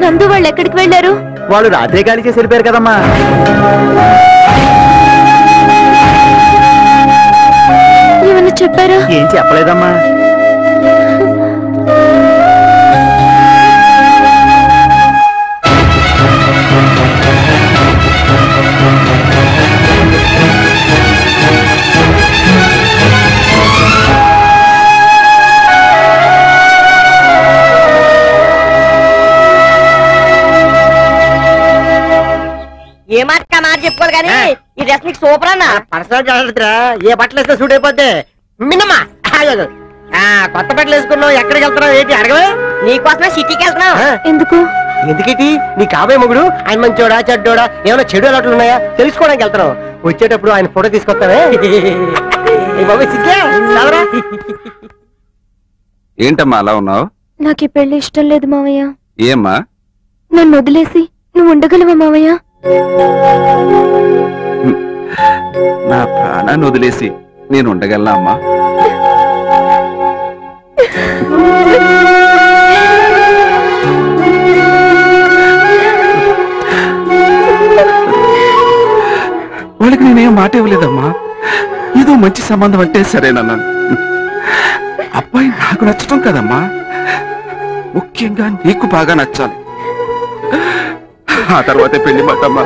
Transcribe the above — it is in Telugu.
నందు వాళ్ళు ఎక్కడికి వెళ్ళారు? వాళ్ళు రాత్రి గాలి చేసి వెళ్ళిపోయారు కదమ్మా. ఏమన్నా చెప్పారా? ఏం చెప్పలేదమ్మా. ఏ మాట చెప్పుకోవాలి కానీ ఈ డ్రెస్ నీకు సూపర్ అన్న. పర్సనల్ జాగ్రత్తరా, ఏ బట్టలు వేస్తే సూట్ అయిపోతే మిన్నమ్మా. కొత్త బట్టలు వేసుకున్నావు, ఎక్కడికి వెళ్తున్నావు ఏంటి అడగవే? నీకోసమే సిటీకి వెళ్తున్నావు. ఎందుకు? ఎందుకేటి? నీ కాబోయే మొగుడు ఆయన మంచోడా చెడ్డోడా, ఏమైనా చెడు అలవాట్లు ఉన్నాయా తెలుసుకోవడానికి వెళ్తున్నావు. వచ్చేటప్పుడు ఆయన ఫోటో తీసుకొస్తావే. ఏంటమ్మా అలా ఉన్నావు? నాకు ఈ పెళ్లి ఇష్టం లేదు మావయ్య. ఏమ్మా? నన్ను వదిలేసి నువ్వు ఉండగలవా మావయ్య? నా ప్రాణాన్ని వదిలేసి నేను ఉండగలనా అమ్మా? వాళ్ళకి నేనేం మాట ఇవ్వలేదమ్మా. ఏదో మంచి సంబంధం అంటే సరేనన్నాను. అబ్బాయి నాకు నచ్చటం కదమ్మా, ముఖ్యంగా నీకు బాగా నచ్చాలి. ఆ తర్వాతే పెళ్లి మాటమ్మా.